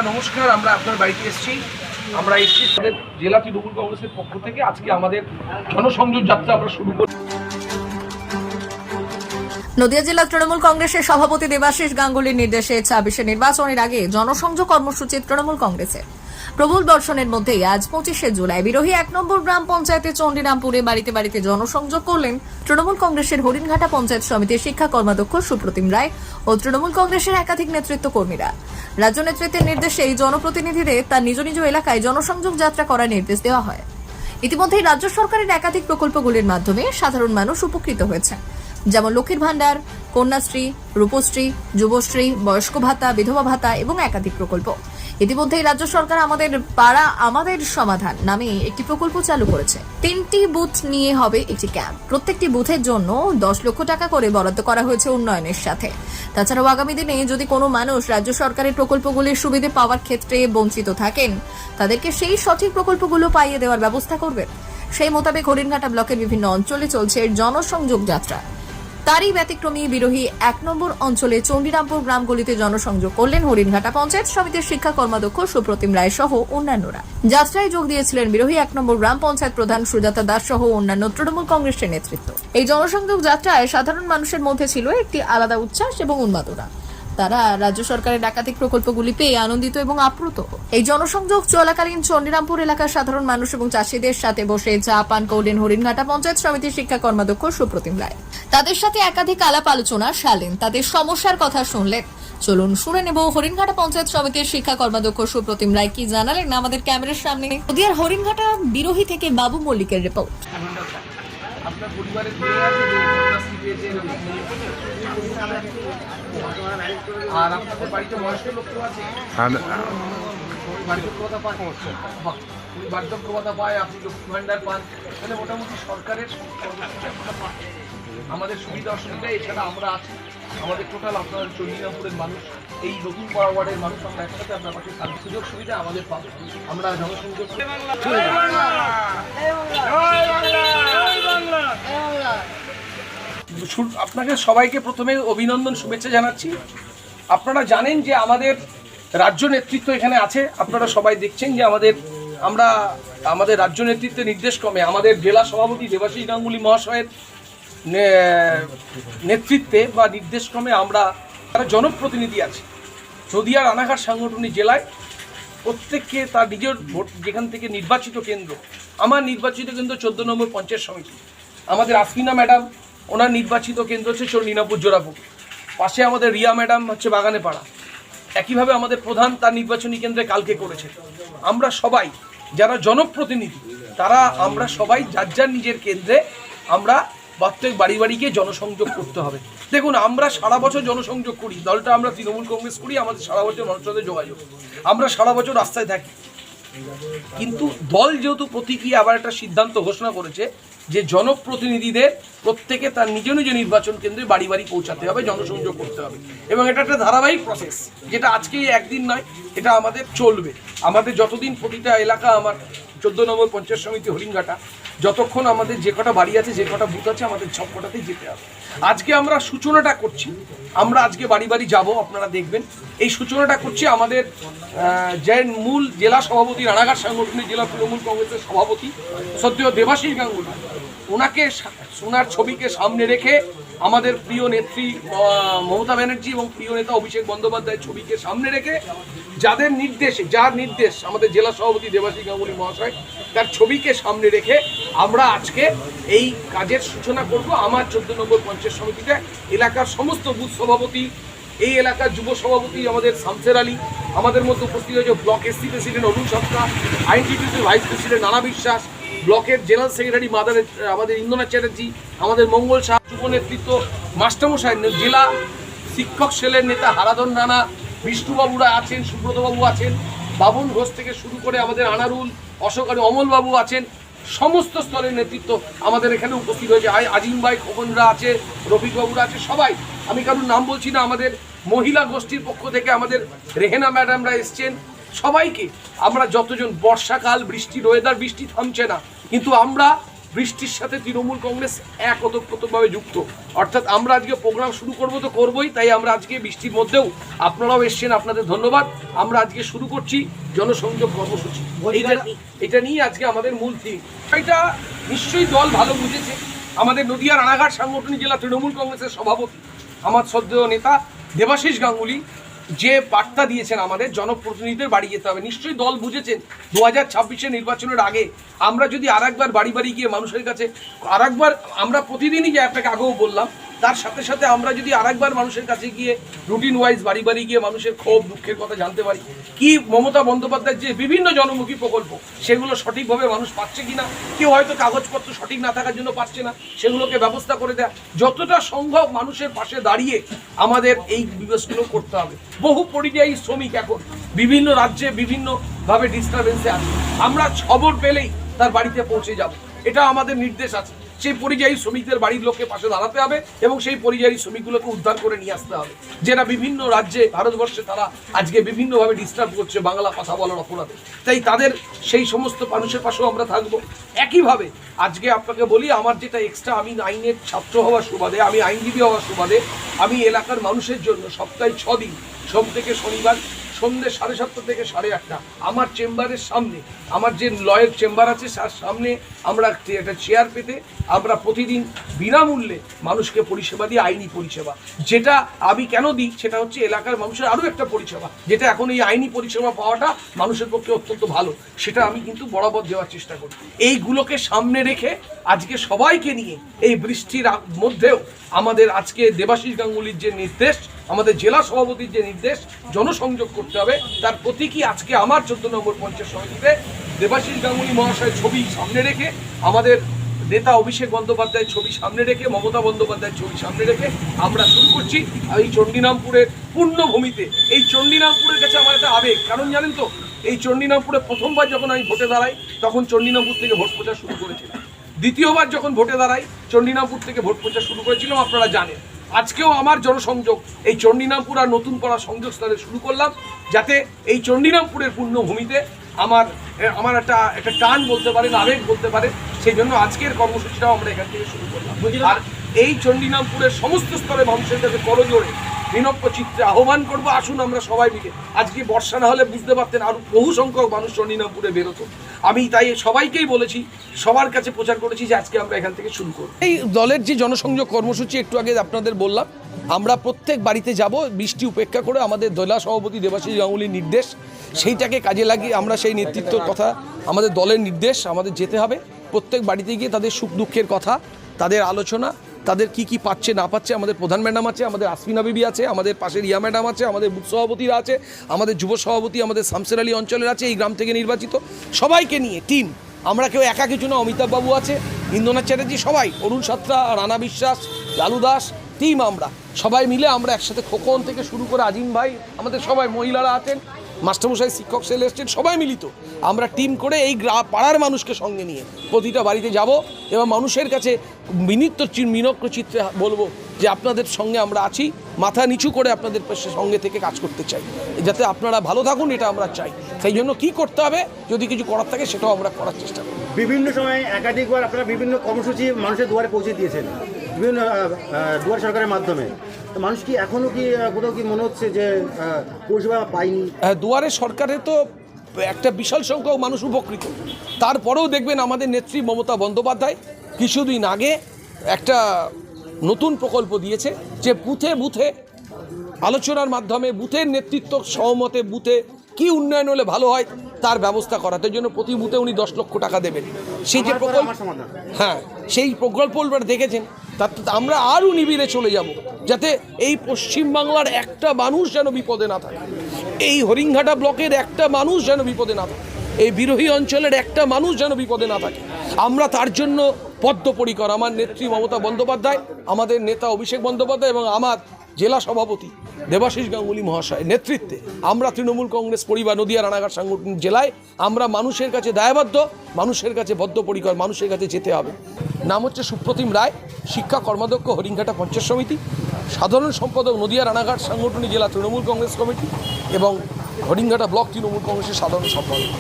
নমস্কার। আমরা আপনার বাড়িতে এসেছি। আমরা এসেছি জেলা তৃণমূল কংগ্রেসের পক্ষ থেকে আজকে আমাদের জনসংযোগ যাত্রা আমরা শুরু করি। নদিয়া জেলা তৃণমূল কংগ্রেসের সভাপতি দেবাশিস গাঙ্গুলির নির্দেশে ২৬শে নির্বাচনের আগে জনসংযোগ কর্মসূচি তৃণমূল কংগ্রেসের প্রবল বর্ষণের মধ্যেই আজ ২৫শে জুলাই বিরোহী ১ নম্বর গ্রাম পঞ্চায়েতে চণ্ডীরামপুরে বাড়িতে বাড়িতে জনসংযোগ করলেন তৃণমূল কংগ্রেসের হরিণঘাটা পঞ্চায়েত সমিতির শিক্ষা কর্মাধ্যক্ষ সুপ্রতিম রায় ও তৃণমূল কংগ্রেসের একাধিক নেতৃত্ব কর্মীরা। রাজ্য নেতৃত্বের নির্দেশে এই জনপ্রতিনিধিদের তার নিজ নিজ এলাকায় জনসংযোগ যাত্রা করার নির্দেশ দেওয়া হয়। ইতিমধ্যেই রাজ্য সরকারের একাধিক প্রকল্পগুলির মাধ্যমে সাধারণ মানুষ উপকৃত হয়েছে, যেমন লক্ষ্মীর ভান্ডার, কন্যাশ্রী, রূপশ্রী, যুবশ্রী, বয়স্ক ভাতা, বিধবা ভাতা এবং একাধিক প্রকল্প। ইতিমধ্যেই রাজ্য সরকার আমাদের পাড়া আমাদের সমাধান নামে একটি প্রকল্প চালু করেছে। ৩টি বুথ নিয়ে হবে একটি ক্যাম্প। প্রত্যেকটি বুথের জন্য ১০ লক্ষ টাকা করে বরাদ্দ করা হয়েছে উন্নয়নের সাথে। তাছাড়াও আগামী দিনে যদি কোনো মানুষ রাজ্য সরকারের প্রকল্পগুলির সুবিধে পাওয়ার ক্ষেত্রে বঞ্চিত থাকেন, তাদেরকে সেই সঠিক প্রকল্পগুলো পাইয়ে দেওয়ার ব্যবস্থা করবেন। সেই মোতাবেক হরিণঘাটা ব্লকের বিভিন্ন অঞ্চলে চলছে জনসংযোগ যাত্রা। তারই ব্যতিক্রমী বিরোহী ১ নম্বর অঞ্চলে চণ্ডীরামপুর গ্রামগুলিতে জনসংযোগ করলেন হরিণঘাটা পঞ্চায়েত সমিতির শিক্ষা কর্মাধ্যক্ষ সুপ্রতিম রায় সহ অন্যান্যরা। যাত্রায় যোগ দিয়েছিলেন বিরোহী ১ নম্বর গ্রাম পঞ্চায়েত প্রধান সুজাতা দাস সহ অন্যান্য তৃণমূল কংগ্রেসের নেতৃত্ব। এই জনসংযোগ যাত্রায় সাধারণ মানুষের মধ্যে ছিল একটি আলাদা উচ্ছ্বাস এবং উন্মাদনা। তারা রাজ্য সরকারের একাধিক প্রকল্পগুলি পেয়ে আনন্দিত এবং আপ্লুত। এই জনসংযোগ চলাকালীন চণ্ডীরামপুর এলাকার সাধারণ মানুষ এবং চাষিদের সাথে বসে চা পান করলেন হরিণঘাটা পঞ্চায়েত সমিতির শিক্ষা কর্মাধ্যক্ষ সুপ্রতিম রায়। তাদের সাথে একাধিক আলাপ আলোচনা সারলেন, তাদের সমস্যার কথা শুনলেন। চলুন শুনে নেব হরিণঘাটা পঞ্চায়েত সমিতির শিক্ষা কর্মাধ্যক্ষ সুপ্রতিম রায় কি জানালেন আমাদের ক্যামেরার সামনে। নদিয়ার হরিণঘাটা বিরোহী থেকে বাবু মল্লিকের রিপোর্ট। আপনার পরিবারের আছে যে কন্যাশ্রী পেয়েছেন আর আপনাদের বাড়িতে বয়স্ক লোক আছে, বার্ধক্য ভাতা পায়, আপনি লক্ষ্মী ভান্ডার পান, তাহলে মোটামুটি সরকারের আমাদের সুবিধা অসুবিধা। এছাড়া আমরা আছি, আমাদের টোটাল আপনার চণ্ডীরামপুরের মানুষ, এই নতুন পাড়া ওয়ার্ডের মানুষ আমরা একসাথে আপনার পাশে সুযোগ সুবিধা আমাদের পাবো। আমরা জনসংযোগ আপনাকে সবাইকে প্রথমে অভিনন্দন শুভেচ্ছা জানাচ্ছি। আপনারা জানেন যে আমাদের রাজ্য নেতৃত্ব এখানে আছে, আপনারা সবাই দেখছেন যে আমাদের রাজ্য নেতৃত্বের নির্দেশক্রমে আমাদের জেলা সভাপতি দেবাশিস গাঙ্গুলি মহাশয়ের নেতৃত্বে বা নির্দেশক্রমে আমরা তারা জনপ্রতিনিধি আছে নদিয়া রানাঘাট সাংগঠনিক জেলায়। প্রত্যেককে তার নিজের ভোট যেখান থেকে নির্বাচিত কেন্দ্র, আমার নির্বাচিত কেন্দ্র 14 নম্বর পঞ্চায়েত সমিতি, আমাদের আসমিনা ম্যাডাম ওনার নির্বাচিত কেন্দ্র হচ্ছে চণ্ডীরামপুর জোড়াপুর, পাশে আমাদের রিয়া ম্যাডাম হচ্ছে বাগানে পাড়া। একইভাবে আমাদের প্রধান তার নির্বাচনী কেন্দ্রে কালকে করেছে। আমরা সবাই যারা জনপ্রতিনিধি আমরা সবাই যার নিজের কেন্দ্রে আমরা প্রত্যেক বাড়ি বাড়ি গিয়ে জনসংযোগ করতে হবে। দেখুন, আমরা সারা বছর জনসংযোগ করি, দলটা আমরা তৃণমূল কংগ্রেস করি, আমাদের সারা বছর মানুষের সাথে যোগাযোগ, আমরা সারা বছর রাস্তায় থাকি। কিন্তু দল যেহেতু প্রতীকী আবার একটা সিদ্ধান্ত ঘোষণা করেছে যে জনপ্রতিনিধিদের প্রত্যেকে তার নিজ নিজ নির্বাচন কেন্দ্রে বাড়ি বাড়ি পৌঁছাতে হবে, জনসংযোগ করতে হবে, এবং এটা একটা ধারাবাহিক প্রসেস, যেটা আজকেই একদিন নয়, এটা আমাদের চলবে। আমাদের যতদিন প্রতিটা এলাকা, আমার 14 নম্বর পঞ্চায়েত সমিতি হরিণঘাটা, যতক্ষণ আমাদের যে কটা বাড়ি আছে, যে কটা বুথ আছে, আমাদের সব কটাতেই যেতে হবে। আজকে আমরা সূচনাটা করছি, আমরা আজকে বাড়ি বাড়ি যাব, আপনারা দেখবেন। এই সূচনাটা করছি আমাদের যে মূল জেলা সভাপতি, রানাঘাট সাংগঠনিক জেলা তৃণমূল কংগ্রেসের সভাপতি সদ্য দেবাশিস গাঙ্গুলি, ওনার ছবিকে সামনে রেখে আমাদের প্রিয় নেত্রী মমতা ব্যানার্জি এবং প্রিয় নেতা অভিষেক বন্দ্যোপাধ্যায়ের ছবিকে সামনে রেখে যার নির্দেশ আমাদের জেলা সভাপতি দেবাশিস গাঙ্গুলি মহাশয়, তার ছবিকে সামনে রেখে আমরা আজকে এই কাজের সূচনা করব। আমার 14 নম্বর পঞ্চায়েত সমিতিতে এলাকার সমস্ত বুথ সভাপতি, এই এলাকার যুব সভাপতি আমাদের শামসের আলী, আমাদের মধ্যে উপস্থিত হয়েছে ব্লক এসসি প্রেসিডেন্ট অরুণ সরকার, আইনটিটিউসি ভাইস প্রেসিডেন্ট নানা বিশ্বাস, ব্লকের জেনারেল সেক্রেটারি আমাদের ইন্দ্রনাথ চ্যাটার্জি, আমাদের মঙ্গল শাহ, যুব নেতৃত্ব মাস্টারমশাই, জেলা শিক্ষক সেলের নেতা হারাধন রানা, বিষ্ণুবাবুরা আছেন, সুব্রতবাবু আছেন, বাবন ঘোষ থেকে শুরু করে আমাদের আনারুল, অশোকারী, অমলবাবু আছেন, সমস্ত স্তরের নেতৃত্ব আমাদের এখানে উপস্থিত হয়েছে। আজিম ভাই, খোকনরা আছে, রফিকবাবুরা আছে, সবাই, আমি কারোর নাম বলছি না। আমাদের মহিলা গোষ্ঠীর পক্ষ থেকে আমাদের রেহেনা ম্যাডামরা এসছেন। সবাইকে আমরা যতজন, বর্ষাকাল, বৃষ্টির ওয়েদার, বৃষ্টি থামছে না, কিন্তু আমরা বৃষ্টির সাথে তৃণমূল কংগ্রেস এক ওতপ্রোতভাবে যুক্ত। অর্থাৎ আমরা আজকে প্রোগ্রাম শুরু করব তো করবই, তাই আমরা আজকে বৃষ্টির মধ্যেও আপনারাও এসছেন, আপনাদের ধন্যবাদ। আমরা আজকে শুরু করছি জনসংযোগ কর্মসূচি। এটা নিয়ে আজকে আমাদের মূল থিম। এটা নিশ্চয়ই দল ভালো বুঝেছে। আমাদের নদিয়া রানাঘাট সাংগঠনিক জেলা তৃণমূল কংগ্রেসের সভাপতি আমার শ্রদ্ধেয় নেতা দেবাশিস গাঙ্গুলি যে বার্তা দিয়েছেন আমাদের জনপ্রতিনিধিদের বাড়ি যেতে হবে, নিশ্চয়ই দল বুঝেছেন 2026 নির্বাচনের আগে আমরা যদি আরেকবার বাড়ি বাড়ি গিয়ে মানুষের কাছে আরেকবার, আমরা প্রতিদিনই যে আপনাকে আগেও বললাম, তার সাথে সাথে আমরা যদি আরেকবার মানুষের কাছে গিয়ে রুটিন ওয়াইজ বাড়ি বাড়ি গিয়ে মানুষের ক্ষোভ দুঃখের কথা জানতে পারি, কি মমতা বন্দ্যোপাধ্যায়ের যে বিভিন্ন জনমুখী প্রকল্প সেগুলো সঠিকভাবে মানুষ পাচ্ছে কিনা, কেউ হয়তো কাগজপত্র সঠিক না থাকার জন্য পাচ্ছে না, সেগুলোকে ব্যবস্থা করে দেয়, যতটা সম্ভব মানুষের পাশে দাঁড়িয়ে আমাদের এই দিবসগুলো করতে হবে। বহু পরিযায়ী শ্রমিক এখন বিভিন্ন রাজ্যে বিভিন্নভাবে ডিস্টারবেন্সে আছে, আমরা খবর পেলেই তার বাড়িতে পৌঁছে যাব, এটা আমাদের নির্দেশ আছে। সেই পরিযায়ী শ্রমিকদের বাড়ির লোককে পাশে দাঁড়াতে হবে এবং সেই পরিযায়ী শ্রমিকগুলোকে উদ্ধার করে নিয়ে আসতে হবে, যেটা বিভিন্ন রাজ্যে ভারতবর্ষে তারা আজকে বিভিন্নভাবে ডিস্টার্ব করছে বাংলা কথা বলার অপরাধে। তাই তাদের সেই সমস্ত মানুষের পাশেও আমরা থাকবো। একইভাবে আজকে আপনাকে বলি, আমার যেটা এক্সট্রা, আমি আইনের ছাত্র হওয়ার সুবাদে, আমি আইনজীবী হওয়ার সুবাদে, আমি এলাকার মানুষের জন্য সপ্তাহে 6 দিন সোম থেকে শনিবার সন্ধ্যে 7:30 থেকে 8:30 আমার চেম্বারের সামনে, আমার যে লয়ের চেম্বার আছে তার সামনে আমরা একটা চেয়ার পেতে আমরা প্রতিদিন বিনামূল্যে মানুষকে পরিষেবা দিই, আইনি পরিষেবা। যেটা আমি কেন দিই সেটা হচ্ছে এলাকার মানুষের আরও একটা পরিষেবা, যেটা এখন এই আইনি পরিষেবা পাওয়াটা মানুষের পক্ষে অত্যন্ত ভালো, সেটা আমি কিন্তু বরাবর দেওয়ার চেষ্টা করি। এইগুলোকে সামনে রেখে আজকে সবাইকে নিয়ে এই বৃষ্টির মধ্যেও আমাদের আজকে দেবাশিস গাঙ্গুলির যে নির্দেশ, আমাদের জেলা সভাপতির যে নির্দেশ জনসংযোগ করতে হবে, তার প্রতীকী আজকে আমার 14 নম্বর পঞ্চায়েত সমিতিতে দেবাশিস গাঙ্গুলি মহাশয়ের ছবি সামনে রেখে, আমাদের নেতা অভিষেক বন্দ্যোপাধ্যায়ের ছবি সামনে রেখে, মমতা বন্দ্যোপাধ্যায়ের ছবি সামনে রেখে আমরা শুরু করছি এই চণ্ডীনামপুরের পূর্ণভূমিতে। এই চণ্ডীনামপুরের কাছে আমার একটা আবেগ, কারণ জানেন তো, এই চণ্ডীনামপুরে প্রথমবার যখন আমি ভোটে দাঁড়াই তখন চণ্ডীনামপুর থেকে ভোট প্রচার শুরু করেছিলাম, দ্বিতীয়বার যখন ভোটে দাঁড়াই চণ্ডীনামপুর থেকে ভোট প্রচার শুরু করেছিলাম, আপনারা জানেন। আজকেও আমার জনসংযোগ এই চণ্ডীনামপুর আর নতুন পাড়া সংযোগস্থলে শুরু করলাম, যাতে এই চণ্ডীনামপুরের পূর্ণভূমিতে আমার একটা টান বলতে পারেন, আবেগ বলতে পারেন, সেই জন্য আজকের কর্মসূচিটাও আমরা এখান থেকে শুরু করলাম। আর এই চণ্ডীনামপুরের সমস্ত স্তরে মানুষের কাছে করজোড়ে বিনম্র চিত্রে আহ্বান করবো, আসুন আমরা সবাই মিলে, আজকে বর্ষা না হলে বুঝতে পারতেন আরও বহু সংখ্যক মানুষ চণ্ডীনামপুরে বেরোতো। আমি তাই সবাইকেই বলেছি, সবার কাছে প্রচার করেছি যে আজকে আমরা এখান থেকে শুরু করব। এই দলের যে জনসংযোগ কর্মসূচি একটু আগে আপনাদের বললাম, আমরা প্রত্যেক বাড়িতে যাব, বৃষ্টি উপেক্ষা করে আমাদের জেলা সভাপতি দেবাশিস গাঙ্গুলির নির্দেশ, সেইটাকে কাজে লাগিয়ে আমরা সেই নেতৃত্বর কথা, আমাদের দলের নির্দেশ, আমাদের যেতে হবে প্রত্যেক বাড়িতে গিয়ে তাদের সুখ দুঃখের কথা, তাদের আলোচনা, তাদের কি পাচ্ছে না পাচ্ছে। আমাদের প্রধান ম্যাডাম আছে, আমাদের আসমিনা বিবি আছে, আমাদের পাশের ইয়া ম্যাডাম আছে, আমাদের বুথ সভাপতিরা আছে, আমাদের যুব সভাপতি আমাদের শামসের আলী অঞ্চলের আছে, এই গ্রাম থেকে নির্বাচিত, সবাইকে নিয়ে টিম। আমরা কেউ একা কিছু না, অমিতাভ বাবু আছে, ইন্দ্রনাথ চ্যাটার্জি, সবাই, অরুণ সাত্রা, রানা বিশ্বাস, লালু দাস, টিম। আমরা সবাই মিলে আমরা একসাথে, খোকন থেকে শুরু করে আজিম ভাই, আমাদের সবাই, মহিলারা আছেন, মাস্টারমশাই, শিক্ষক সেল এসছেন, সবাই মিলিত আমরা টিম করে এই পাড়ার মানুষকে সঙ্গে নিয়ে প্রতিটা বাড়িতে যাব এবং মানুষের কাছে বিনম্র চিত্রে বলবো যে আপনাদের সঙ্গে আমরা আছি, মাথা নিচু করে আপনাদের সঙ্গে থেকে কাজ করতে চাই, যাতে আপনারা ভালো থাকুন, এটা আমরা চাই। সেই জন্য কী করতে হবে, যদি কিছু করার থাকে সেটাও আমরা করার চেষ্টা করি। বিভিন্ন সময় একাধিকবার আপনারা বিভিন্ন কর্মসূচি মানুষের দুয়ারে পৌঁছে দিয়েছেন বিভিন্ন দুয়ার সরকারের মাধ্যমে, তো মানুষ কি এখনও কি কোথাও কি মনে হচ্ছে যে পরিষেবা পায়নি? দুয়ারে সরকারে তো একটা বিশাল সংখ্যক মানুষ উপকৃত, তারপরেও দেখবেন আমাদের নেত্রী মমতা বন্দ্যোপাধ্যায় কিছুদিন আগে একটা নতুন প্রকল্প দিয়েছে, যে বুথে বুথে আলোচনার মাধ্যমে বুথের নেতৃত্ব সহমতে বুথে কি উন্নয়ন হলে ভালো হয় তার ব্যবস্থা করাতে জন্য প্রতি বুথে উনি 10 লক্ষ টাকা দেবেন। সেই যে প্রকল্প, হ্যাঁ, সেই প্রকল্প দেখেছেন, তার আমরা আরও নিবিড়ে চলে যাব, যাতে এই পশ্চিমবাংলার একটা মানুষ যেন বিপদে না থাকে, এই হরিংঘাটা ব্লকের একটা মানুষ যেন বিপদে না থাকে, এই বিরোহী অঞ্চলের একটা মানুষ যেন বিপদে না থাকে। আমরা তার জন্য বদ্ধপরিকর। আমার নেত্রী মমতা বন্দ্যোপাধ্যায়, আমাদের নেতা অভিষেক বন্দ্যোপাধ্যায় এবং আমার জেলা সভাপতি দেবাশিস গাঙ্গুলি মহাশয়ের নেতৃত্বে আমরা তৃণমূল কংগ্রেস পরিবার নদিয়া রানাঘাট সাংগঠনিক জেলায় আমরা মানুষের কাছে দায়বদ্ধ, মানুষের কাছে বদ্ধপরিকর, মানুষের কাছে যেতে হবে। নাম হচ্ছে সুপ্রতিম রায়, শিক্ষা কর্মাধ্যক্ষ হরিংঘাটা পঞ্চায়েত সমিতি, সাধারণ সম্পাদক নদিয়া রানাঘাট সাংগঠনিক জেলা তৃণমূল কংগ্রেস কমিটি এবং হরিংঘাটা ব্লক তৃণমূল কংগ্রেসের সাধারণ সম্পাদক।